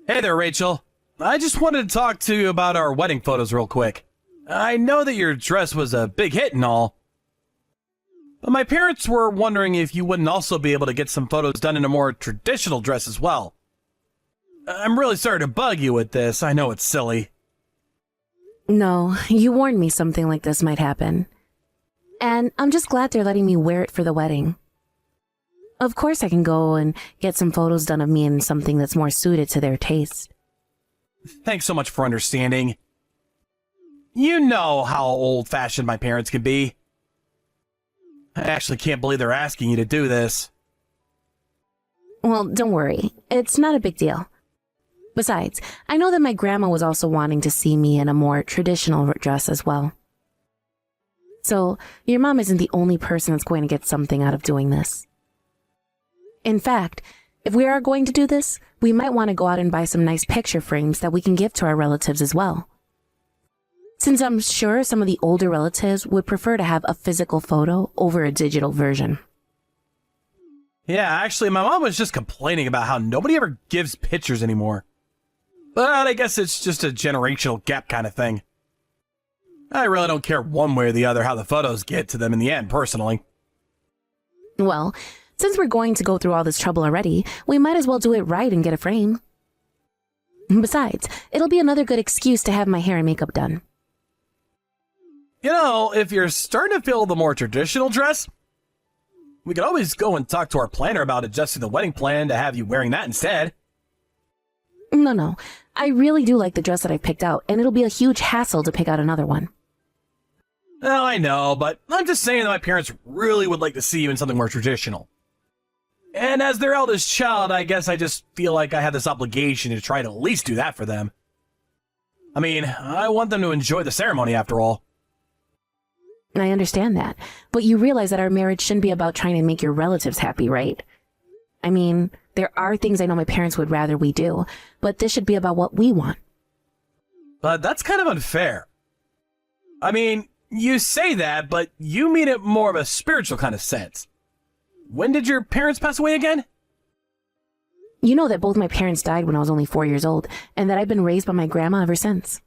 Hey there, Rachel. I just wanted to talk to you about our wedding photos real quick. I know that your dress was a big hit and all, but my parents were wondering if you wouldn't also be able to get some photos done in a more traditional dress as well. I'm really sorry to bug you with this. I know it's silly. No, you warned me something like this might happen. And I'm just glad they're letting me wear it for the wedding. Of course I can go and get some photos done of me in something that's more suited to their taste. Thanks so much for understanding. You know how old-fashioned my parents can be. I actually can't believe they're asking you to do this. Well, don't worry. It's not a big deal. Besides, I know that my grandma was also wanting to see me in a more traditional dress as well. So, your mom isn't the only person that's going to get something out of doing this. In fact, if we are going to do this, we might want to go out and buy some nice picture frames that we can give to our relatives as well. Since I'm sure some of the older relatives would prefer to have a physical photo over a digital version. Yeah, actually, my mom was just complaining about how nobody ever gives pictures anymore. But I guess it's just a generational gap kind of thing. I really don't care one way or the other how the photos get to them in the end, personally. Well, since we're going to go through all this trouble already, we might as well do it right and get a frame. Besides, it'll be another good excuse to have my hair and makeup done. You know, if you're starting to feel the more traditional dress, we could always go and talk to our planner about adjusting the wedding plan to have you wearing that instead. No. I really do like the dress that I picked out, and it'll be a huge hassle to pick out another one. Well, I know, but I'm just saying that my parents really would like to see you in something more traditional. And as their eldest child, I guess I just feel like I have this obligation to try to at least do that for them. I mean, I want them to enjoy the ceremony after all. I understand that, but you realize that our marriage shouldn't be about trying to make your relatives happy, right? I mean, there are things I know my parents would rather we do, but this should be about what we want. But that's kind of unfair. I mean, you say that, but you mean it more of a spiritual kind of sense. When did your parents pass away again? You know that both my parents died when I was only 4 years old, and that I've been raised by my grandma ever since.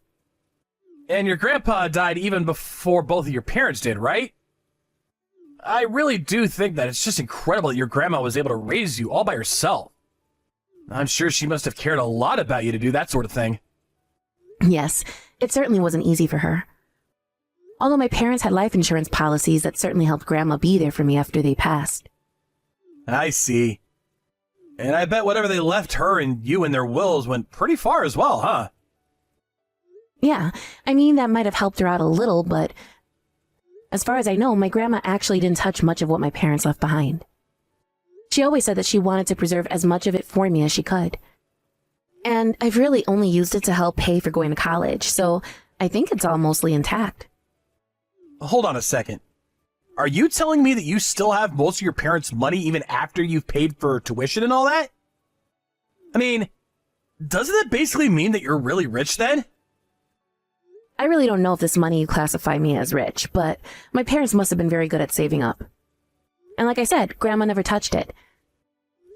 And your grandpa died even before both of your parents did, right? I really do think that it's just incredible that your grandma was able to raise you all by herself. I'm sure she must have cared a lot about you to do that sort of thing. Yes, it certainly wasn't easy for her. Although my parents had life insurance policies that certainly helped Grandma be there for me after they passed. I see. And I bet whatever they left her and you in their wills went pretty far as well, huh? Yeah, I mean, that might have helped her out a little, but as far as I know, my grandma actually didn't touch much of what my parents left behind. She always said that she wanted to preserve as much of it for me as she could. And I've really only used it to help pay for going to college, so I think it's all mostly intact. Hold on a second. Are you telling me that you still have most of your parents' money even after you've paid for tuition and all that? I mean, doesn't that basically mean that you're really rich then? I really don't know if this money classify me as rich, but my parents must have been very good at saving up. And like I said, Grandma never touched it.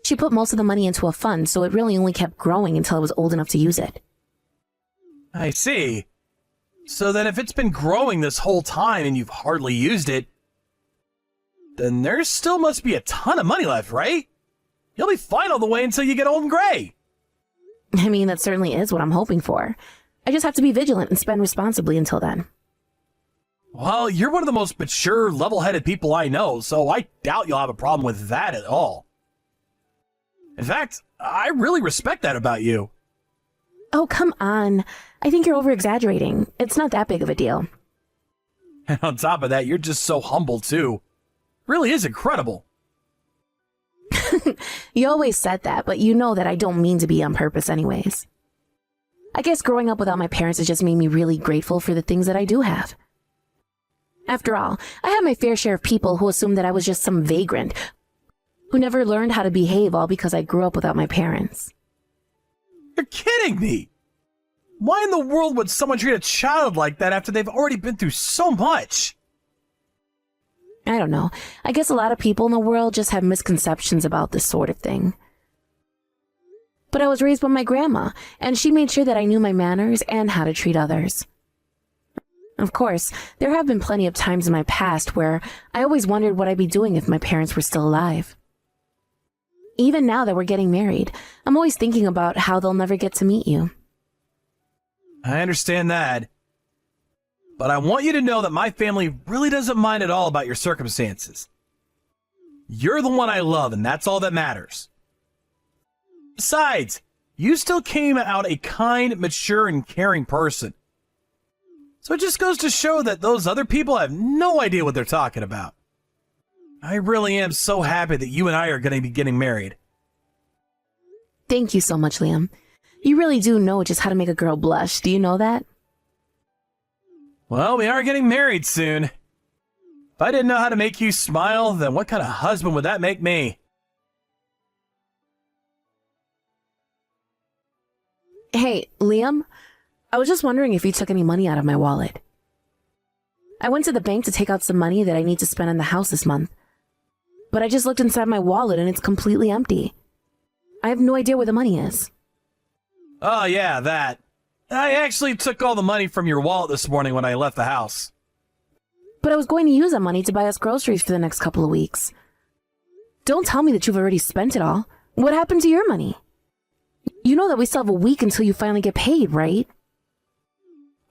She put most of the money into a fund, so it really only kept growing until I was old enough to use it. I see. So then if it's been growing this whole time and you've hardly used it, then there still must be a ton of money left, right? You'll be fine all the way until you get old and gray. I mean, that certainly is what I'm hoping for. I just have to be vigilant and spend responsibly until then. Well, you're one of the most mature, level-headed people I know, so I doubt you'll have a problem with that at all. In fact, I really respect that about you. Oh, come on. I think you're over-exaggerating. It's not that big of a deal. And on top of that, you're just so humble, too. Really is incredible. You always said that, but you know that I don't mean to be on purpose anyways. I guess growing up without my parents has just made me really grateful for the things that I do have. After all, I had my fair share of people who assumed that I was just some vagrant who never learned how to behave all because I grew up without my parents. You're kidding me! Why in the world would someone treat a child like that after they've already been through so much? I don't know. I guess a lot of people in the world just have misconceptions about this sort of thing. But I was raised by my grandma, and she made sure that I knew my manners and how to treat others. Of course, there have been plenty of times in my past where I always wondered what I'd be doing if my parents were still alive. Even now that we're getting married, I'm always thinking about how they'll never get to meet you. I understand that. But I want you to know that my family really doesn't mind at all about your circumstances. You're the one I love, and that's all that matters. Besides, you still came out a kind, mature, and caring person. So it just goes to show that those other people have no idea what they're talking about. I really am so happy that you and I are going to be getting married. Thank you so much, Liam. You really do know just how to make a girl blush. Do you know that? Well, we are getting married soon. If I didn't know how to make you smile, then what kind of husband would that make me? Hey, Liam, I was just wondering if you took any money out of my wallet. I went to the bank to take out some money that I need to spend on the house this month. But I just looked inside my wallet and it's completely empty. I have no idea where the money is. Oh yeah, that. I actually took all the money from your wallet this morning when I left the house. But I was going to use that money to buy us groceries for the next couple of weeks. Don't tell me that you've already spent it all. What happened to your money? You know that we still have a week until you finally get paid, right?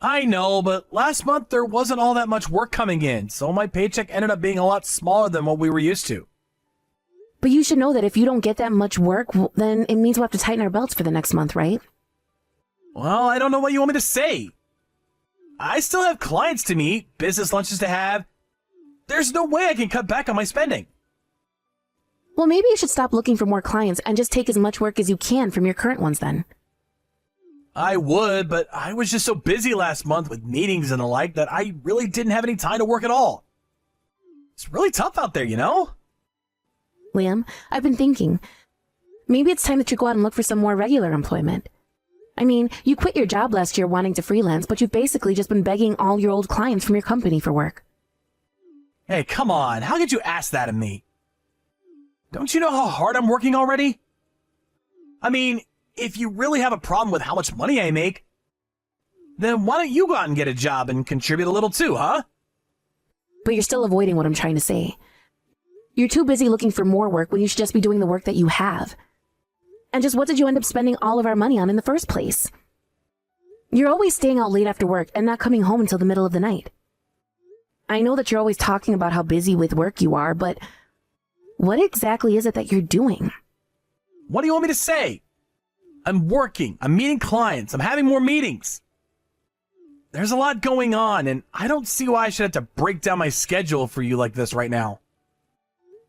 I know, but last month there wasn't all that much work coming in, so my paycheck ended up being a lot smaller than what we were used to. But you should know that if you don't get that much work, then it means we'll have to tighten our belts for the next month, right? Well, I don't know what you want me to say. I still have clients to meet, business lunches to have. There's no way I can cut back on my spending. Well, maybe you should stop looking for more clients and just take as much work as you can from your current ones then. I would, but I was just so busy last month with meetings and the like that I really didn't have any time to work at all. It's really tough out there, you know? Liam, I've been thinking. Maybe it's time that you go out and look for some more regular employment. I mean, you quit your job last year wanting to freelance, but you've basically just been begging all your old clients from your company for work. Hey, come on. How could you ask that of me? Don't you know how hard I'm working already? I mean, if you really have a problem with how much money I make, then why don't you go out and get a job and contribute a little too, huh? But you're still avoiding what I'm trying to say. You're too busy looking for more work when you should just be doing the work that you have. And just what did you end up spending all of our money on in the first place? You're always staying out late after work and not coming home until the middle of the night. I know that you're always talking about how busy with work you are, but what exactly is it that you're doing? What do you want me to say? I'm working. I'm meeting clients. I'm having more meetings. There's a lot going on, and I don't see why I should have to break down my schedule for you like this right now.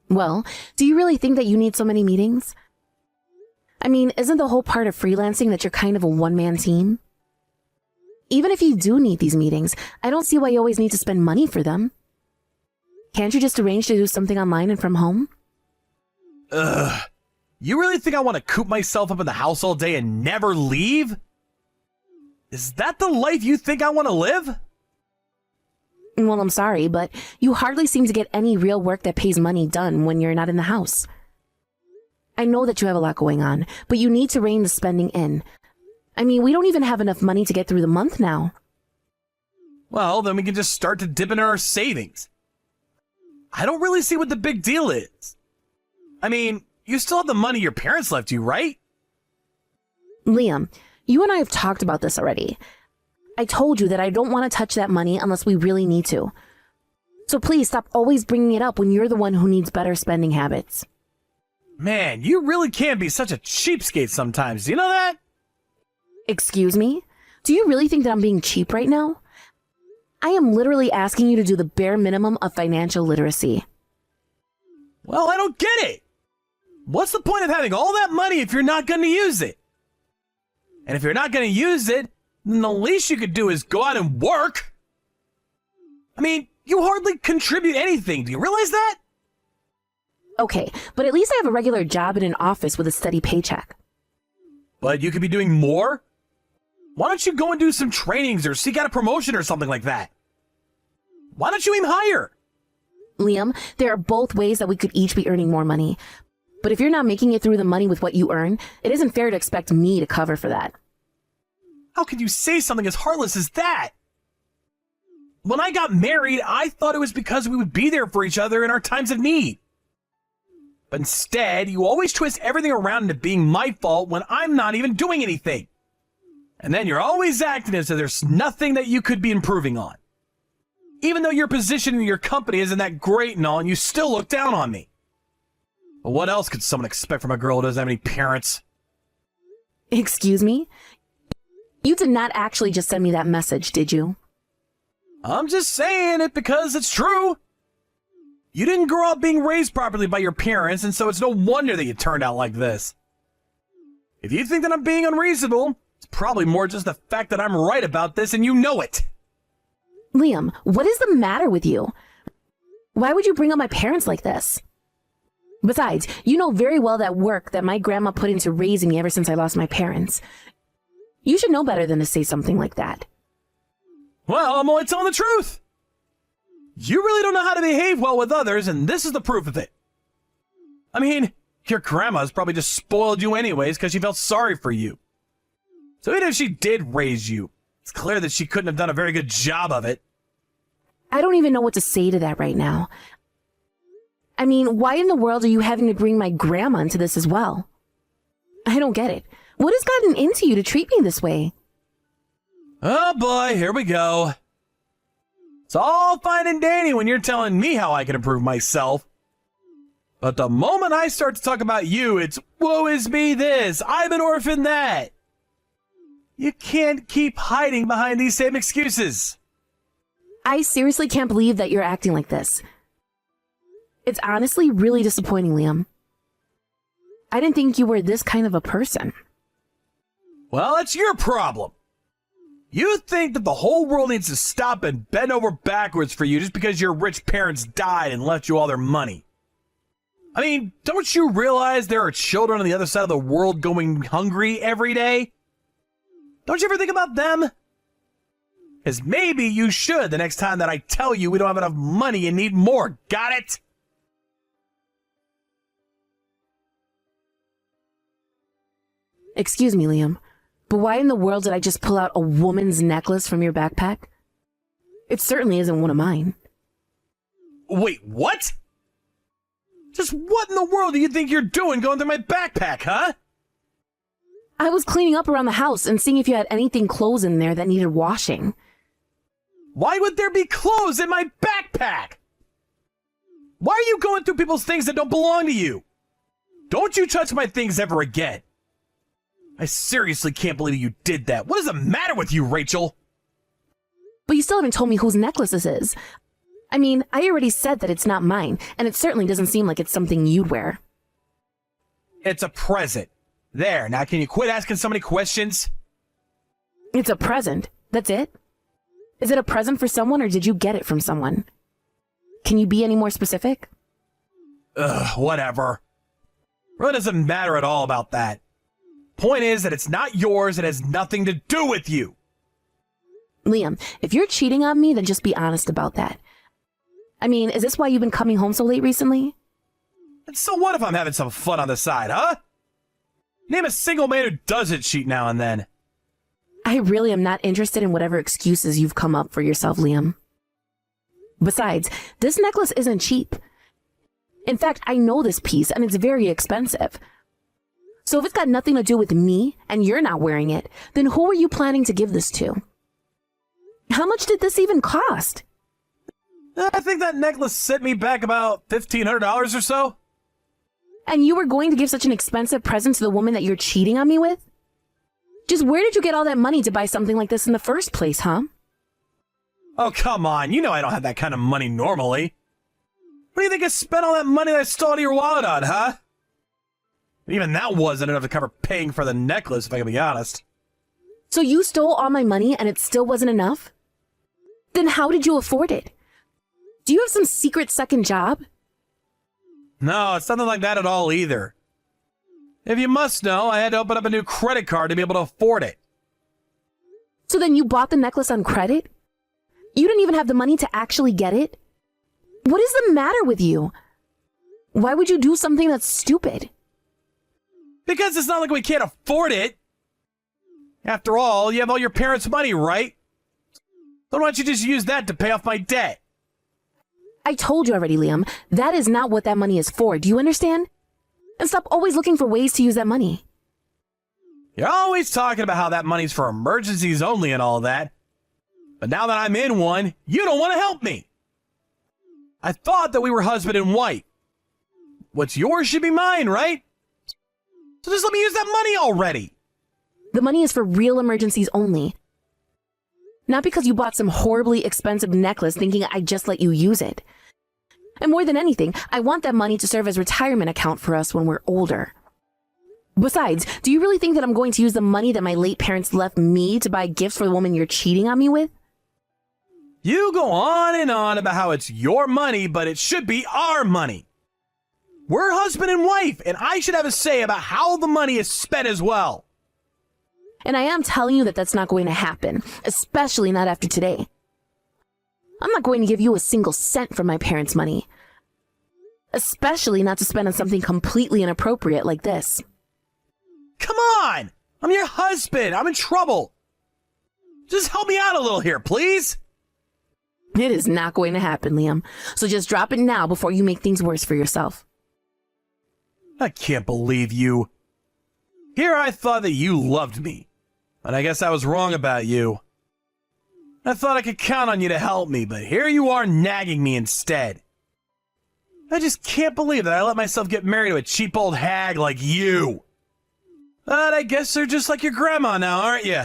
Well, do you really think that you need so many meetings? I mean, isn't the whole part of freelancing that you're kind of a one-man team? Even if you do need these meetings, I don't see why you always need to spend money for them. Can't you just arrange to do something online and from home? Ugh. You really think I want to coop myself up in the house all day and never leave? Is that the life you think I want to live? Well, I'm sorry, but you hardly seem to get any real work that pays money done when you're not in the house. I know that you have a lot going on, but you need to rein the spending in. I mean, we don't even have enough money to get through the month now. Well, then we can just start to dip into our savings. I don't really see what the big deal is. I mean, you still have the money your parents left you, right? Liam, you and I have talked about this already. I told you that I don't want to touch that money unless we really need to. So please stop always bringing it up when you're the one who needs better spending habits. Man, you really can be such a cheapskate sometimes. Do you know that? Excuse me? Do you really think that I'm being cheap right now? I am literally asking you to do the bare minimum of financial literacy. Well, I don't get it. What's the point of having all that money if you're not going to use it? And if you're not going to use it, then the least you could do is go out and work. I mean, you hardly contribute anything. Do you realize that? Okay, but at least I have a regular job in an office with a steady paycheck. But you could be doing more. Why don't you go and do some trainings or seek out a promotion or something like that? Why don't you aim higher? Liam, there are both ways that we could each be earning more money. But if you're not making it through the money with what you earn, it isn't fair to expect me to cover for that. How could you say something as heartless as that? When I got married, I thought it was because we would be there for each other in our times of need. But instead, you always twist everything around into being my fault when I'm not even doing anything. And then you're always acting as if there's nothing that you could be improving on. Even though your position in your company isn't that great and all, and you still look down on me. But what else could someone expect from a girl who doesn't have any parents? Excuse me? You did not actually just send me that message, did you? I'm just saying it because it's true. You didn't grow up being raised properly by your parents, and so it's no wonder that you turned out like this. If you think that I'm being unreasonable, it's probably more just the fact that I'm right about this and you know it. Liam, what is the matter with you? Why would you bring up my parents like this? Besides, you know very well that work that my grandma put into raising me ever since I lost my parents. You should know better than to say something like that. Well, I'm only telling the truth. You really don't know how to behave well with others, and this is the proof of it. I mean, your grandma's probably just spoiled you anyways because she felt sorry for you. So even if she did raise you, it's clear that she couldn't have done a very good job of it. I don't even know what to say to that right now. I mean, why in the world are you having to bring my grandma into this as well? I don't get it. What has gotten into you to treat me this way? Oh boy, here we go. It's all fine and dandy when you're telling me how I can improve myself. But the moment I start to talk about you, it's woe is me this, I'm an orphan that. You can't keep hiding behind these same excuses. I seriously can't believe that you're acting like this. It's honestly really disappointing, Liam. I didn't think you were this kind of a person. Well, that's your problem. You think that the whole world needs to stop and bend over backwards for you just because your rich parents died and left you all their money. I mean, don't you realize there are children on the other side of the world going hungry every day? Don't you ever think about them? Because maybe you should the next time that I tell you we don't have enough money and need more. Got it? Excuse me, Liam, but why in the world did I just pull out a woman's necklace from your backpack? It certainly isn't one of mine. Wait, what? Just what in the world do you think you're doing going through my backpack, huh? I was cleaning up around the house and seeing if you had anything clothes in there that needed washing. Why would there be clothes in my backpack? Why are you going through people's things that don't belong to you? Don't you touch my things ever again. I seriously can't believe you did that. What is the matter with you, Rachel? But you still haven't told me whose necklace this is. I mean, I already said that it's not mine, and it certainly doesn't seem like it's something you'd wear. It's a present. There, now can you quit asking so many questions? It's a present. That's it? Is it a present for someone, or did you get it from someone? Can you be any more specific? Ugh, whatever. Really doesn't matter at all about that. Point is that it's not yours and has nothing to do with you. Liam, if you're cheating on me, then just be honest about that. I mean, is this why you've been coming home so late recently? And so what if I'm having some fun on the side, huh? Name a single man who doesn't cheat now and then. I really am not interested in whatever excuses you've come up for yourself, Liam. Besides, this necklace isn't cheap. In fact, I know this piece, and it's very expensive. So if it's got nothing to do with me, and you're not wearing it, then who are you planning to give this to? How much did this even cost? I think that necklace set me back about $1,500 or so. And you were going to give such an expensive present to the woman that you're cheating on me with? Just where did you get all that money to buy something like this in the first place, huh? Oh, come on. You know I don't have that kind of money normally. What do you think I spent all that money that I stole out of your wallet on, huh? Even that wasn't enough to cover paying for the necklace, if I can be honest. So you stole all my money and it still wasn't enough? Then how did you afford it? Do you have some secret second job? No, it's nothing like that at all either. If you must know, I had to open up a new credit card to be able to afford it. So then you bought the necklace on credit? You didn't even have the money to actually get it? What is the matter with you? Why would you do something that's stupid? Because it's not like we can't afford it. After all, you have all your parents' money, right? So why don't you just use that to pay off my debt? I told you already, Liam. That is not what that money is for. Do you understand? And stop always looking for ways to use that money. You're always talking about how that money's for emergencies only and all that. But now that I'm in one, you don't want to help me. I thought that we were husband and wife. What's yours should be mine, right? So just let me use that money already. The money is for real emergencies only. Not because you bought some horribly expensive necklace thinking I'd just let you use it. And more than anything, I want that money to serve as retirement account for us when we're older. Besides, do you really think that I'm going to use the money that my late parents left me to buy gifts for the woman you're cheating on me with? You go on and on about how it's your money, but it should be our money. We're husband and wife, and I should have a say about how the money is spent as well. And I am telling you that that's not going to happen, especially not after today. I'm not going to give you a single cent from my parents' money. Especially not to spend on something completely inappropriate like this. Come on! I'm your husband. I'm in trouble. Just help me out a little here, please. It is not going to happen, Liam. So just drop it now before you make things worse for yourself. I can't believe you. Here I thought that you loved me, but I guess I was wrong about you. I thought I could count on you to help me, but here you are nagging me instead. I just can't believe that I let myself get married to a cheap old hag like you. But I guess they're just like your grandma now, aren't you?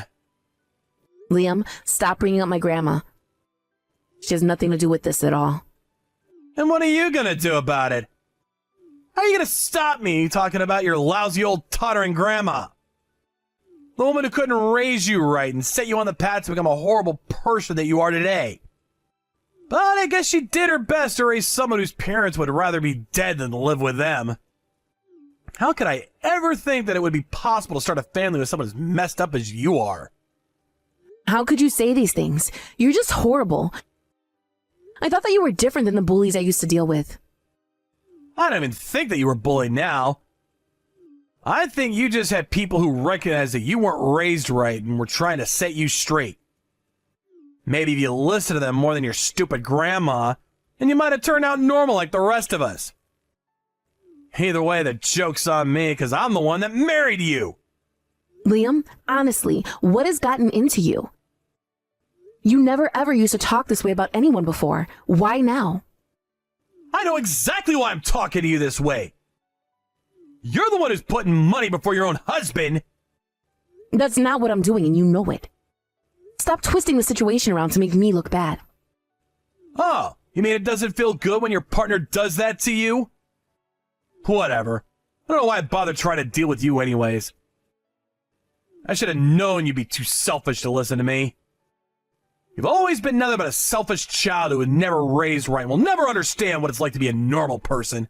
Liam, stop bringing up my grandma. She has nothing to do with this at all. And what are you gonna do about it? How are you gonna stop me talking about your lousy old tottering grandma? The woman who couldn't raise you right and set you on the path to become a horrible person that you are today. But I guess she did her best to raise someone whose parents would rather be dead than live with them. How could I ever think that it would be possible to start a family with someone as messed up as you are? How could you say these things? You're just horrible. I thought that you were different than the bullies I used to deal with. I don't even think that you were bullied now. I think you just had people who recognized that you weren't raised right and were trying to set you straight. Maybe if you listened to them more than your stupid grandma, then you might have turned out normal like the rest of us. Either way, the joke's on me because I'm the one that married you. Liam, honestly, what has gotten into you? You never ever used to talk this way about anyone before. Why now? I know exactly why I'm talking to you this way. You're the one who's putting money before your own husband. That's not what I'm doing, and you know it. Stop twisting the situation around to make me look bad. Oh, you mean it doesn't feel good when your partner does that to you? Whatever. I don't know why I bothered trying to deal with you anyways. I should have known you'd be too selfish to listen to me. You've always been nothing but a selfish child who was never raised right and will never understand what it's like to be a normal person.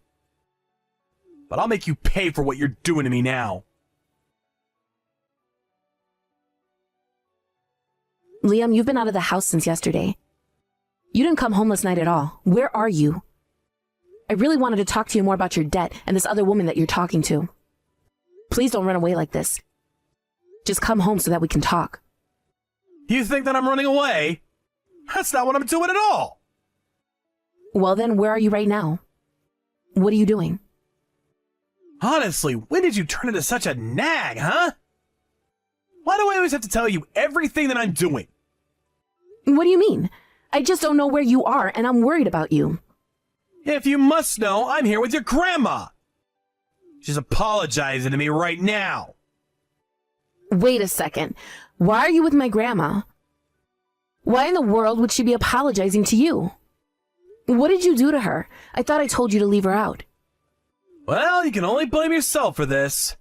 But I'll make you pay for what you're doing to me now. Liam, you've been out of the house since yesterday. You didn't come home last night at all. Where are you? I really wanted to talk to you more about your debt and this other woman that you're talking to. Please don't run away like this. Just come home so that we can talk. You think that I'm running away? That's not what I'm doing at all. Well then, where are you right now? What are you doing? Honestly, when did you turn into such a nag, huh? Why do I always have to tell you everything that I'm doing? What do you mean? I just don't know where you are, and I'm worried about you. If you must know, I'm here with your grandma. She's apologizing to me right now. Wait a second. Why are you with my grandma? Why in the world would she be apologizing to you? What did you do to her? I thought I told you to leave her out. Well, you can only blame yourself for this.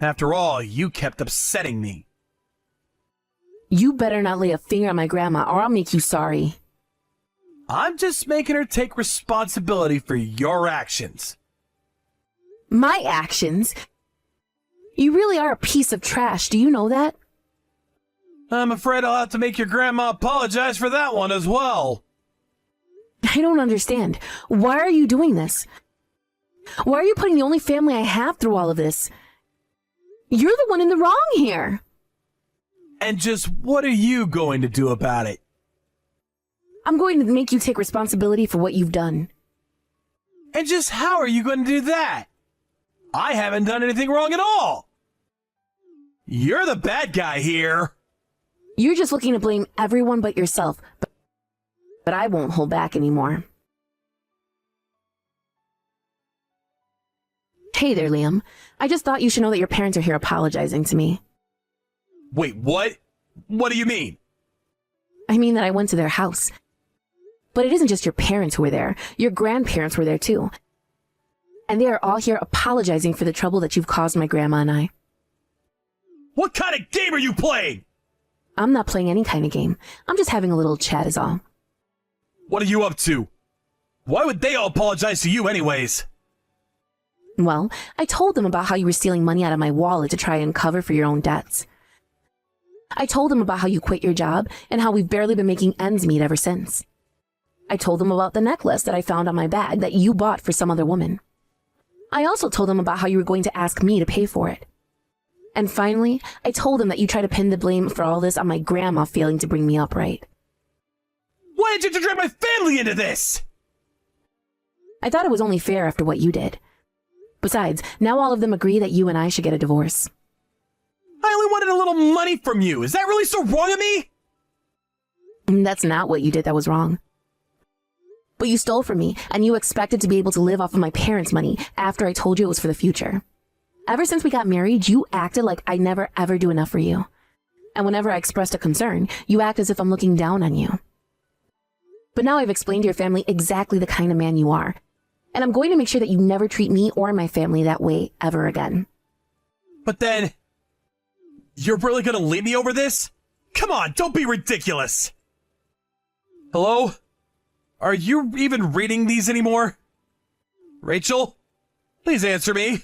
After all, you kept upsetting me. You better not lay a finger on my grandma, or I'll make you sorry. I'm just making her take responsibility for your actions. My actions? You really are a piece of trash, do you know that? I'm afraid I'll have to make your grandma apologize for that one as well. I don't understand. Why are you doing this? Why are you putting the only family I have through all of this? You're the one in the wrong here. And just what are you going to do about it? I'm going to make you take responsibility for what you've done. And just how are you going to do that? I haven't done anything wrong at all. You're the bad guy here. You're just looking to blame everyone but yourself. But I won't hold back anymore. Hey there, Liam. I just thought you should know that your parents are here apologizing to me. Wait, what? What do you mean? I mean that I went to their house. But it isn't just your parents who were there. Your grandparents were there too. And they are all here apologizing for the trouble that you've caused my grandma and I. What kind of game are you playing? I'm not playing any kind of game. I'm just having a little chat is all. What are you up to? Why would they all apologize to you anyways? Well, I told them about how you were stealing money out of my wallet to try and cover for your own debts. I told them about how you quit your job and how we've barely been making ends meet ever since. I told them about the necklace that I found on my bag that you bought for some other woman. I also told them about how you were going to ask me to pay for it. And finally, I told them that you tried to pin the blame for all this on my grandma failing to bring me up right. Why did you drag my family into this? I thought it was only fair after what you did. Besides, now all of them agree that you and I should get a divorce. I only wanted a little money from you. Is that really so wrong of me? That's not what you did that was wrong. But you stole from me, and you expected to be able to live off of my parents' money after I told you it was for the future. Ever since we got married, you acted like I never ever do enough for you. And whenever I expressed a concern, you act as if I'm looking down on you. But now I've explained to your family exactly the kind of man you are, and I'm going to make sure that you never treat me or my family that way ever again. But then, you're really gonna leave me over this? Come on, don't be ridiculous. Hello? Are you even reading these anymore? Rachel? Please answer me.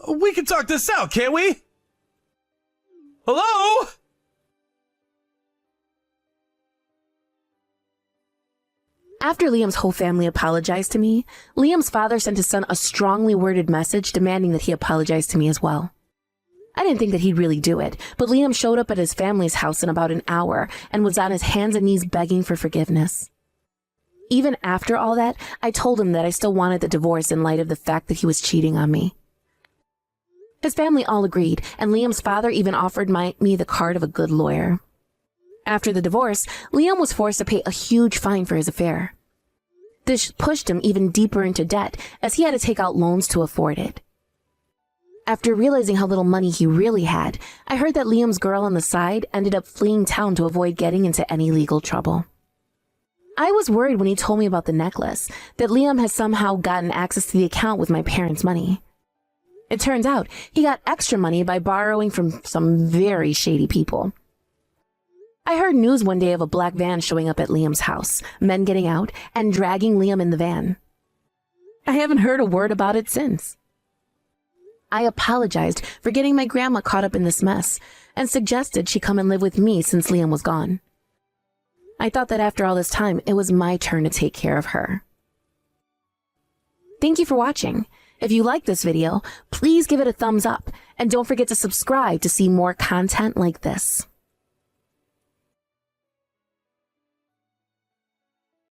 We can talk this out, can't we? Hello? After Liam's whole family apologized to me, Liam's father sent his son a strongly worded message demanding that he apologize to me as well. I didn't think that he'd really do it, but Liam showed up at his family's house in about an hour and was on his hands and knees begging for forgiveness. Even after all that, I told him that I still wanted the divorce in light of the fact that he was cheating on me. His family all agreed, and Liam's father even offered me the card of a good lawyer. After the divorce, Liam was forced to pay a huge fine for his affair. This pushed him even deeper into debt, as he had to take out loans to afford it. After realizing how little money he really had, I heard that Liam's girl on the side ended up fleeing town to avoid getting into any legal trouble. I was worried when he told me about the necklace, that Liam has somehow gotten access to the account with my parents' money. It turns out he got extra money by borrowing from some very shady people. I heard news one day of a black van showing up at Liam's house, men getting out and dragging Liam in the van. I haven't heard a word about it since. I apologized for getting my grandma caught up in this mess and suggested she come and live with me since Liam was gone. I thought that after all this time, it was my turn to take care of her. Thank you for watching. If you like this video, please give it a thumbs up and don't forget to subscribe to see more content like this.